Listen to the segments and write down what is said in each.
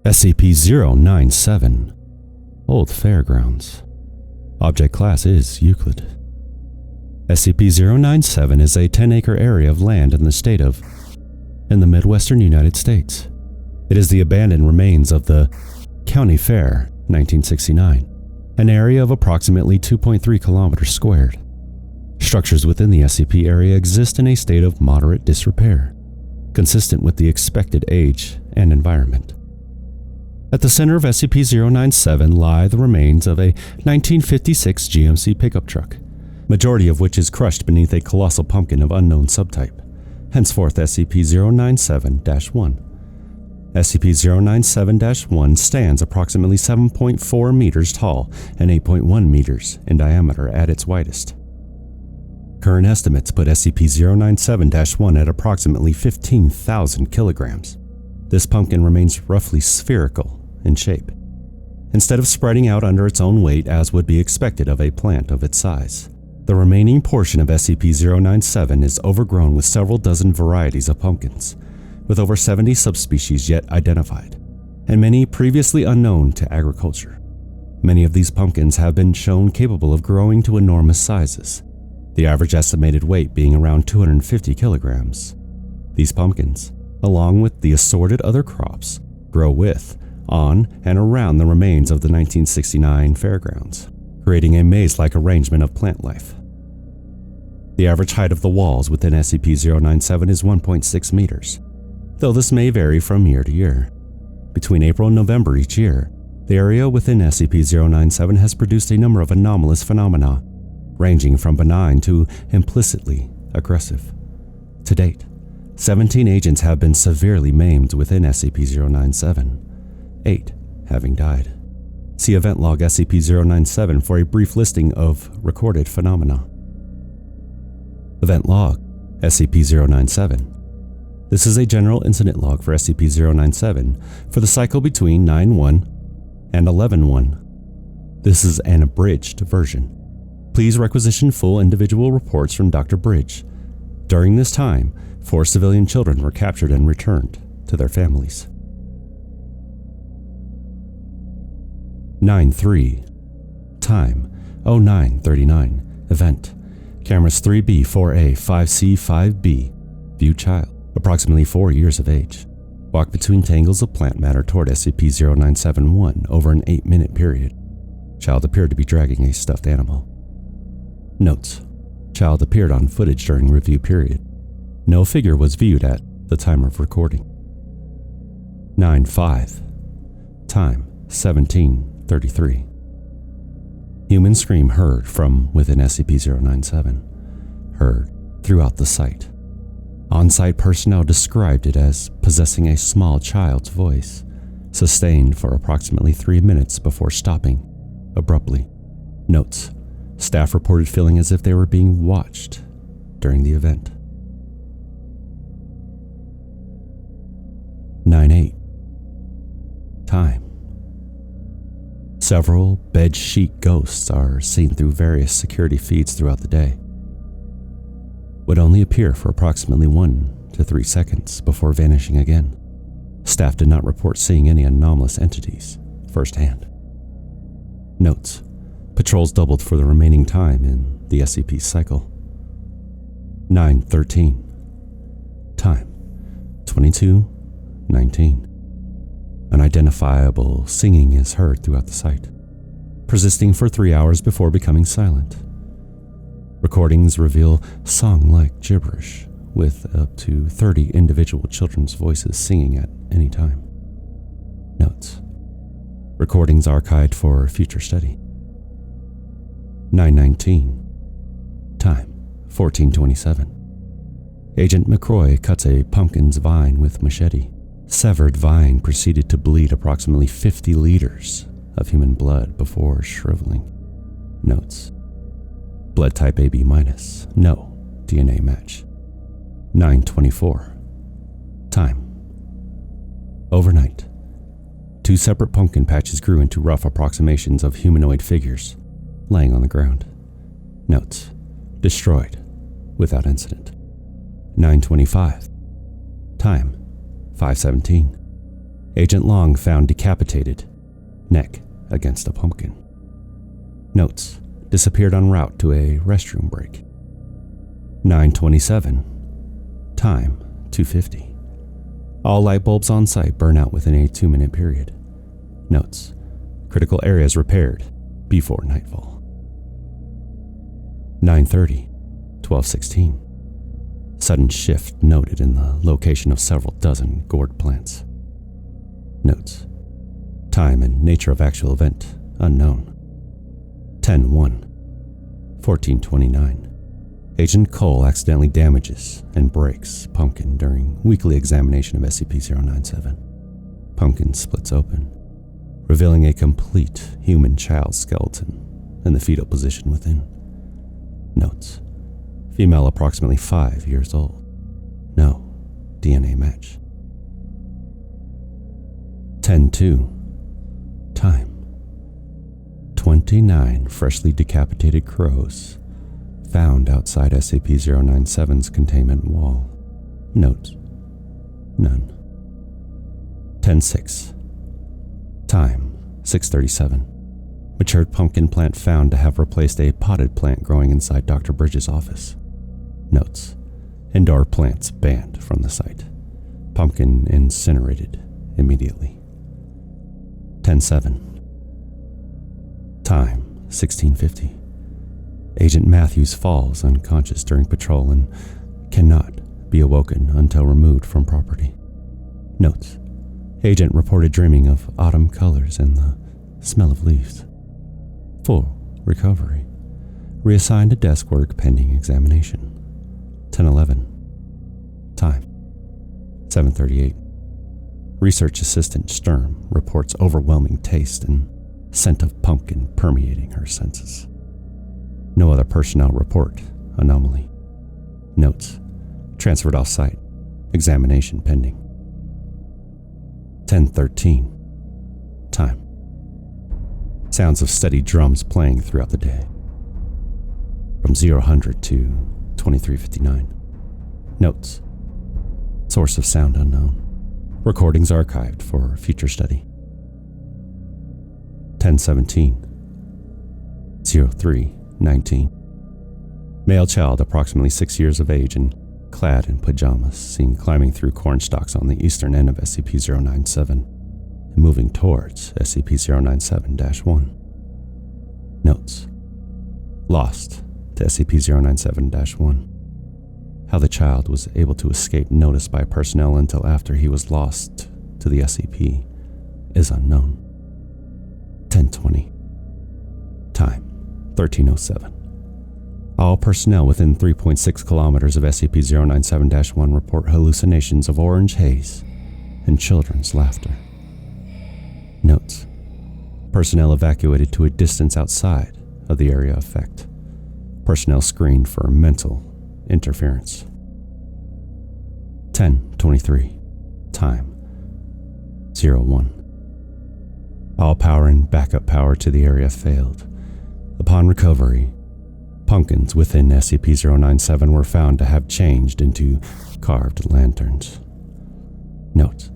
SCP-097, Old Fairgrounds. Object class is Euclid. SCP-097 is a 10-acre area of land in the Midwestern United States. It is the abandoned remains of the County Fair, 1969, an area of approximately 2.3 kilometers squared. Structures within the SCP area exist in a state of moderate disrepair, consistent with the expected age and environment. At the center of SCP-097 lie the remains of a 1956 GMC pickup truck, majority of which is crushed beneath a colossal pumpkin of unknown subtype, henceforth SCP-097-1. SCP-097-1 stands approximately 7.4 meters tall and 8.1 meters in diameter at its widest. Current estimates put SCP-097-1 at approximately 15,000 kilograms. This pumpkin remains roughly spherical in shape, instead of spreading out under its own weight as would be expected of a plant of its size. The remaining portion of SCP-097 is overgrown with several dozen varieties of pumpkins, with over 70 subspecies yet identified, and many previously unknown to agriculture. Many of these pumpkins have been shown capable of growing to enormous sizes, the average estimated weight being around 250 kilograms. These pumpkins, along with the assorted other crops, grow with, on, and around the remains of the 1969 Fairgrounds, creating a maze-like arrangement of plant life. The average height of the walls within SCP-097 is 1.6 meters, though this may vary from year to year. Between April and November each year, the area within SCP-097 has produced a number of anomalous phenomena, ranging from benign to implicitly aggressive. To date, 17 agents have been severely maimed within SCP-097, 8 having died. See Event Log SCP-097 for a brief listing of recorded phenomena. Event Log SCP-097. This is a general incident log for SCP-097 for the cycle between 9-1 and 11-1. This is an abridged version. Please requisition full individual reports from Dr. Bridge. During this time, 4 civilian children were captured and returned to their families. 9-3. Time: 09:39. Event: Cameras 3B, 4A, 5C, 5B. View child, approximately 4 years of age. Walk between tangles of plant matter toward SCP-097-1 over an 8-minute period. Child appeared to be dragging a stuffed animal. Notes: Child appeared on footage during review period. No figure was viewed at the time of recording. 9-5. Time: 17:33. Human scream heard from within SCP-097. Heard throughout the site. On-site personnel described it as possessing a small child's voice, sustained for approximately 3 minutes before stopping abruptly. Notes: Staff reported feeling as if they were being watched during the event. 9-8. Time: Several bed-sheet ghosts are seen through various security feeds throughout the day. Would only appear for approximately 1 to 3 seconds before vanishing again. Staff did not report seeing any anomalous entities firsthand. Notes: Patrols doubled for the remaining time in the SCP cycle. 9-13. Time: 22:19. Unidentifiable singing is heard throughout the site, persisting for 3 hours before becoming silent. Recordings reveal song-like gibberish, with up to 30 individual children's voices singing at any time. Notes: Recordings archived for future study. 9-19. Time: 14:27. Agent McCroy cuts a pumpkin's vine with machete. Severed vine proceeded to bleed approximately 50 liters of human blood before shriveling. Notes: Blood type AB-, no DNA match. 9:24. Time: Overnight, 2 separate pumpkin patches grew into rough approximations of humanoid figures laying on the ground. Notes: Destroyed without incident. 9:25. Time: 5:17. Agent Long found decapitated, neck against a pumpkin. Notes: disappeared en route to a restroom break. 9:27. Time: 2:50. All light bulbs on site burn out within a 2-minute period. Notes: critical areas repaired before nightfall. 9:30. 12:16. Sudden shift noted in the location of several dozen gourd plants. Notes: time and nature of actual event unknown. 10:1. 14:29. Agent Cole accidentally damages and breaks pumpkin during weekly examination of SCP-097. Pumpkin splits open, revealing a complete human child skeleton in the fetal position within. Notes: female approximately 5 years old. No DNA match. 10:2. Time: 29 freshly decapitated crows found outside SCP-097's containment wall. Notes: none. 10:6. Time: 6:37. Matured pumpkin plant found to have replaced a potted plant growing inside Dr. Bridges' office. Notes: indoor plants banned from the site. Pumpkin incinerated immediately. 10:7. Time: 16:50. Agent Matthews falls unconscious during patrol and cannot be awoken until removed from property. Notes: agent reported dreaming of autumn colors and the smell of leaves. Full recovery. Reassigned to desk work pending examination. 10:11. Time: 7:38. Research assistant Sturm reports overwhelming taste and scent of pumpkin permeating her senses. No other personnel report anomaly. Notes: transferred off-site. Examination pending. 10:13. Time: sounds of steady drums playing throughout the day. From 0-100 to 23:59. Notes: source of sound unknown. Recordings archived for future study. 10:17. 03:19. Male child approximately 6 years of age and clad in pajamas seen climbing through corn stalks on the eastern end of SCP-097 and moving towards SCP-097-1. Notes: lost to SCP-097-1. How the child was able to escape notice by personnel until after he was lost to the SCP is unknown. 10:20. Time: 13:07. All personnel within 3.6 kilometers of SCP-097-1 report hallucinations of orange haze and children's laughter. Notes: personnel evacuated to a distance outside of the area of effect. Personnel screened for mental interference. 10:23. Time: 01. All power and backup power to the area failed. Upon recovery, pumpkins within SCP-097 were found to have changed into carved lanterns. Note: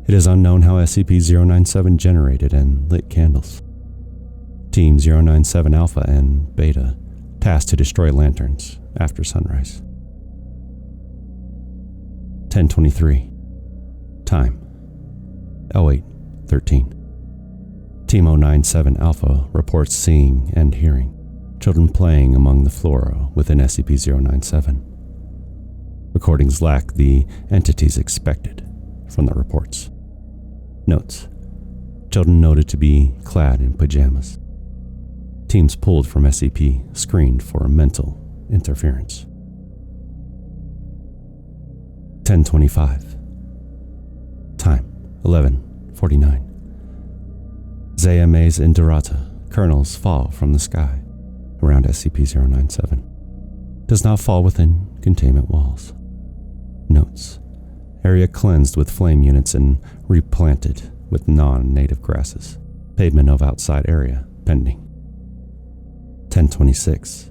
it is unknown how SCP-097 generated and lit candles. Team 097 Alpha and Beta tasked to destroy lanterns after sunrise. 10:23. Time: 08:13. Team 097 Alpha reports seeing and hearing children playing among the flora within SCP-097. Recordings lack the entities expected from the reports. Notes: children noted to be clad in pajamas. Teams pulled from SCP screened for mental interference. 10:25. Time: 11:49. Zayamaze Indorata kernels fall from the sky around SCP-097. Does not fall within containment walls. Notes: area cleansed with flame units and replanted with non-native grasses. Pavement of outside area pending. 10:26.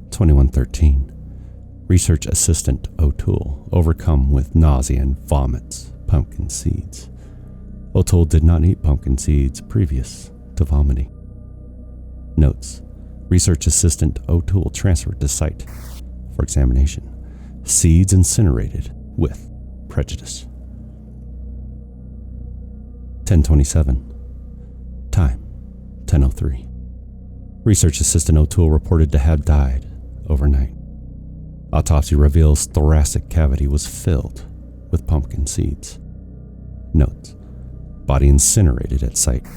21:13. Research Assistant O'Toole overcome with nausea and vomits pumpkin seeds. O'Toole did not eat pumpkin seeds previous to vomiting. Notes: Research Assistant O'Toole transferred to site for examination. Seeds incinerated with prejudice. 10:27. Time: 10:03. Research Assistant O'Toole reported to have died overnight. Autopsy reveals thoracic cavity was filled with pumpkin seeds. Notes: Body incinerated at site.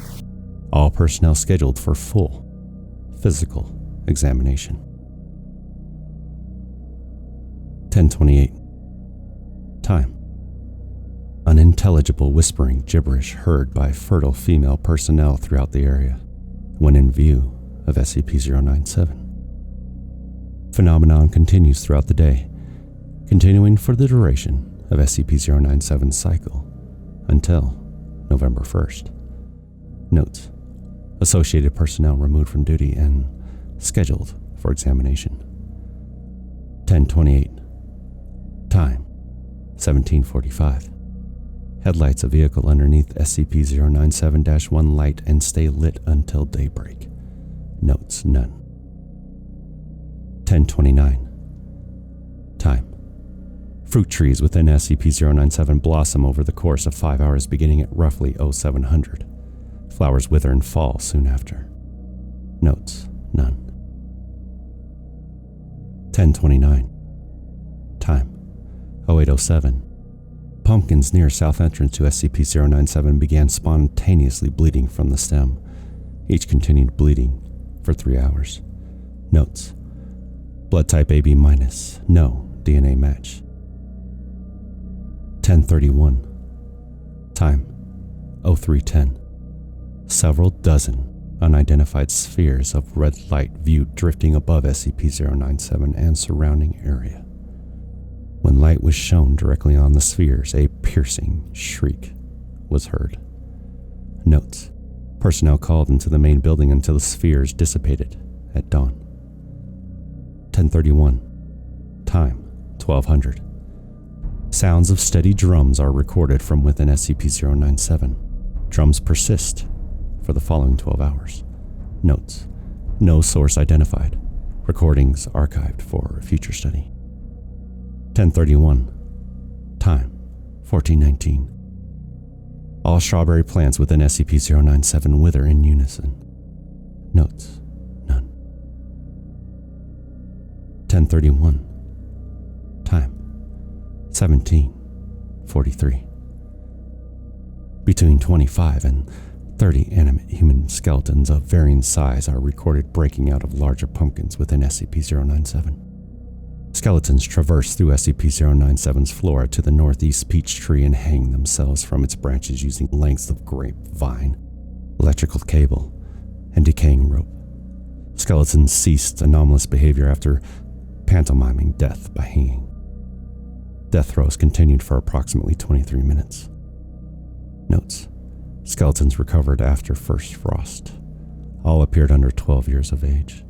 All personnel scheduled for full physical examination. 10:28. Time: Unintelligible whispering gibberish heard by fertile female personnel throughout the area when in view of SCP-097. Phenomenon continues throughout the day, continuing for the duration of SCP-097's cycle until November 1st. Notes: Associated personnel removed from duty and scheduled for examination. 10:28. Time: 17:45. Headlights of vehicle underneath SCP-097-1 light and stay lit until daybreak. Notes: None. 10:29. Time: Fruit trees within SCP-097 blossom over the course of 5 hours beginning at roughly 0700. Flowers wither and fall soon after. Notes: None. 10:29. Time: 0807. Pumpkins near south entrance to SCP-097 began spontaneously bleeding from the stem. Each continued bleeding for 3 hours. Notes: Blood type AB-, no DNA match. 10:31. Time: 0310. Several dozen unidentified spheres of red light viewed drifting above SCP-097 and surrounding area. When light was shown directly on the spheres, a piercing shriek was heard. Notes: Personnel called into the main building until the spheres dissipated at dawn. 10:31. Time: 1200. Sounds of steady drums are recorded from within SCP-097. Drums persist for the following 12 hours. Notes: No source identified. Recordings archived for future study. 10:31. Time: 14:19. All strawberry plants within SCP-097 wither in unison. Notes: None. 10:31. Time: 17:43. Between 25 and 30 animate human skeletons of varying size are recorded breaking out of larger pumpkins within SCP-097. Skeletons traverse through SCP-097's flora to the northeast peach tree and hang themselves from its branches using lengths of grapevine, electrical cable, and decaying rope. Skeletons ceased anomalous behavior after pantomiming death by hanging. Death throes continued for approximately 23 minutes. Notes: Skeletons recovered after first frost. All appeared under 12 years of age.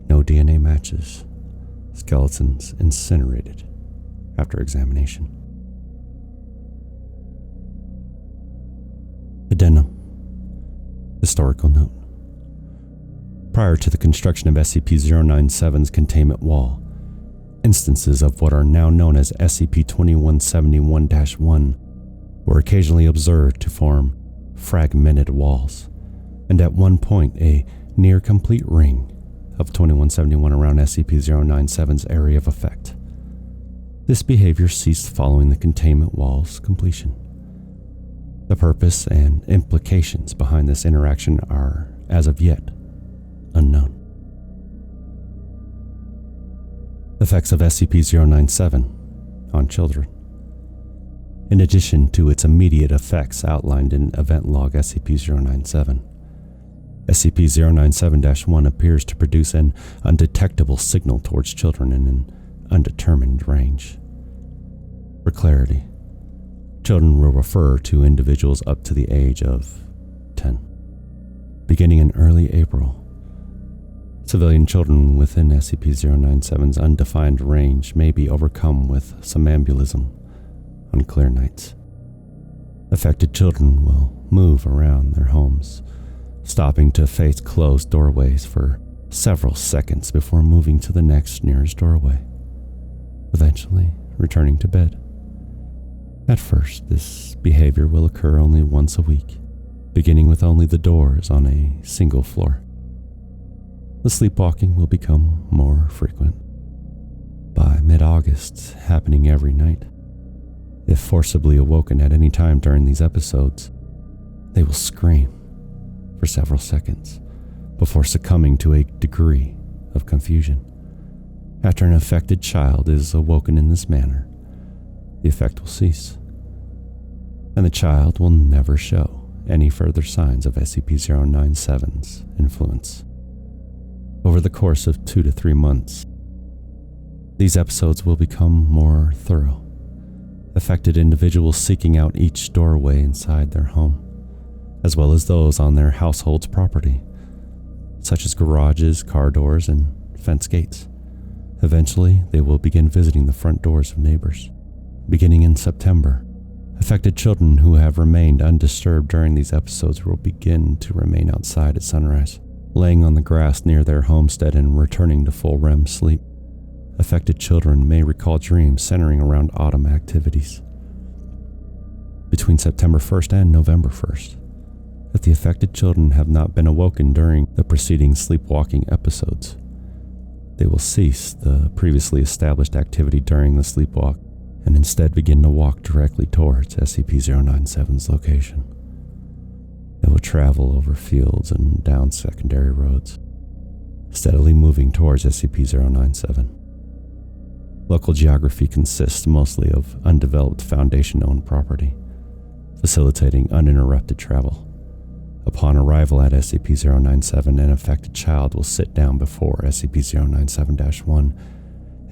No DNA matches. Skeletons incinerated after examination. Addendum. Historical note. Prior to the construction of SCP-097's containment wall, instances of what are now known as SCP-2171-1 were occasionally observed to form fragmented walls, and at one point a near-complete ring of 2171 around SCP-097's area of effect. This behavior ceased following the containment wall's completion. The purpose and implications behind this interaction are, as of yet, unknown. Effects of SCP-097 on children. In addition to its immediate effects outlined in Event Log SCP-097, SCP-097-1 appears to produce an undetectable signal towards children in an undetermined range. For clarity, children will refer to individuals up to the age of 10. Beginning in early April, civilian children within SCP-097's undefined range may be overcome with somnambulism on clear nights. Affected children will move around their homes, stopping to face closed doorways for several seconds before moving to the next nearest doorway, eventually returning to bed. At first, this behavior will occur only once a week, beginning with only the doors on a single floor. The sleepwalking will become more frequent, by mid-August happening every night. If forcibly awoken at any time during these episodes, they will scream for several seconds before succumbing to a degree of confusion. After an affected child is awoken in this manner, the effect will cease, and the child will never show any further signs of SCP-097's influence. Over the course of 2 to 3 months, these episodes will become more thorough, affected individuals seeking out each doorway inside their home, as well as those on their household's property, such as garages, car doors, and fence gates. Eventually, they will begin visiting the front doors of neighbors. Beginning in September, affected children who have remained undisturbed during these episodes will begin to remain outside at sunrise, laying on the grass near their homestead and returning to full REM sleep. Affected children may recall dreams centering around autumn activities. Between September 1st and November 1st, if the affected children have not been awoken during the preceding sleepwalking episodes, they will cease the previously established activity during the sleepwalk and instead begin to walk directly towards SCP-097's location. It will travel over fields and down secondary roads, steadily moving towards SCP-097. Local geography consists mostly of undeveloped Foundation-owned property, facilitating uninterrupted travel. Upon arrival at SCP-097, an affected child will sit down before SCP-097-1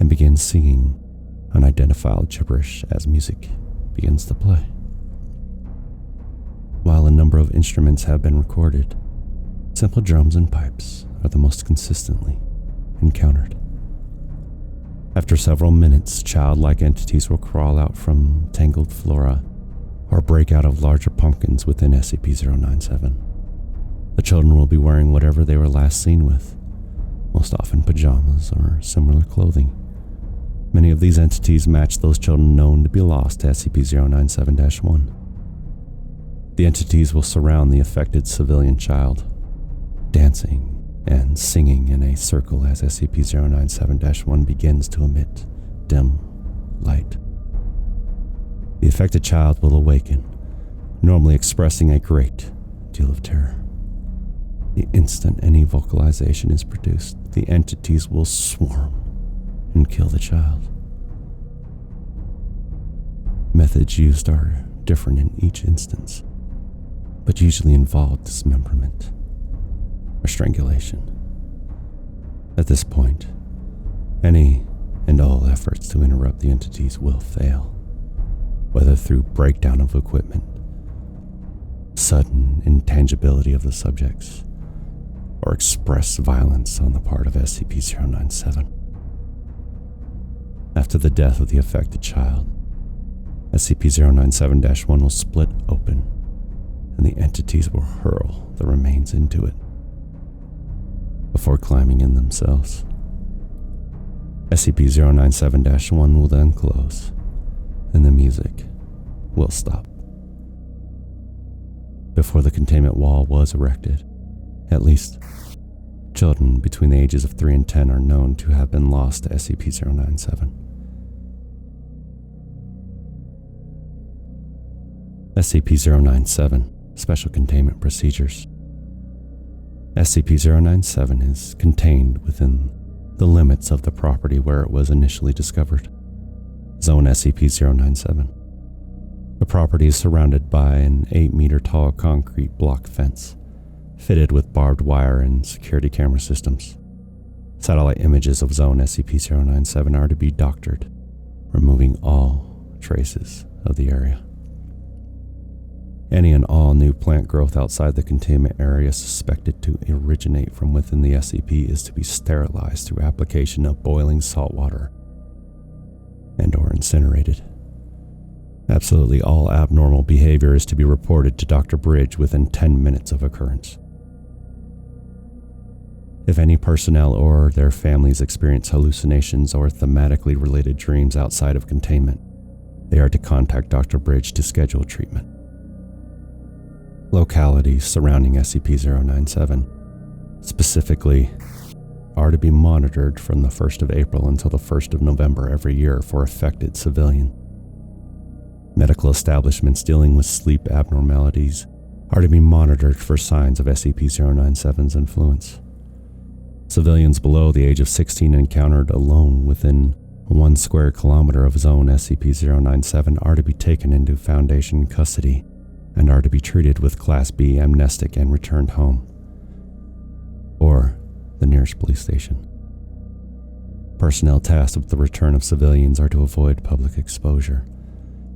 and begin singing unidentifiable gibberish as music begins to play. While a number of instruments have been recorded, simple drums and pipes are the most consistently encountered. After several minutes, childlike entities will crawl out from tangled flora or break out of larger pumpkins within SCP-097. The children will be wearing whatever they were last seen with, most often pajamas or similar clothing. Many of these entities match those children known to be lost to SCP-097-1. The entities will surround the affected civilian child, dancing and singing in a circle as SCP-097-1 begins to emit dim light. The affected child will awaken, normally expressing a great deal of terror. The instant any vocalization is produced, the entities will swarm and kill the child. Methods used are different in each instance, but usually involve dismemberment or strangulation. At this point, any and all efforts to interrupt the entities will fail, whether through breakdown of equipment, sudden intangibility of the subjects, or express violence on the part of SCP-097. After the death of the affected child, SCP-097-1 will split open, and the entities will hurl the remains into it before climbing in themselves. SCP-097-1 will then close, and the music will stop. Before the containment wall was erected, at least children between the ages of 3 and 10 are known to have been lost to SCP-097. SCP-097 Special Containment Procedures. SCP-097 is contained within the limits of the property where it was initially discovered, Zone SCP-097. The property is surrounded by an 8-meter tall concrete block fence, fitted with barbed wire and security camera systems. Satellite images of Zone SCP-097 are to be doctored, removing all traces of the area. Any and all new plant growth outside the containment area suspected to originate from within the SCP is to be sterilized through application of boiling salt water and/or incinerated. Absolutely all abnormal behavior is to be reported to Dr. Bridge within 10 minutes of occurrence. If any personnel or their families experience hallucinations or thematically related dreams outside of containment, they are to contact Dr. Bridge to schedule treatment. Localities surrounding SCP-097, specifically, are to be monitored from the 1st of April until the 1st of November every year for affected civilian. Medical establishments dealing with sleep abnormalities are to be monitored for signs of SCP-097's influence. Civilians below the age of 16 encountered alone within 1 square kilometer of zone SCP-097 are to be taken into Foundation custody and are to be treated with Class B amnestic and returned home, or the nearest police station. Personnel tasked with the return of civilians are to avoid public exposure.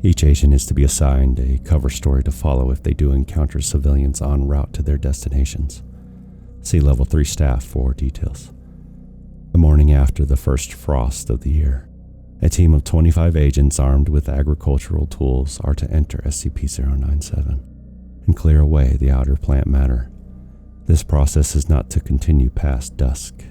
Each agent is to be assigned a cover story to follow if they do encounter civilians en route to their destinations. See Level 3 staff for details. The morning after the first frost of the year, a team of 25 agents armed with agricultural tools are to enter SCP-097 and clear away the outer plant matter. This process is not to continue past dusk.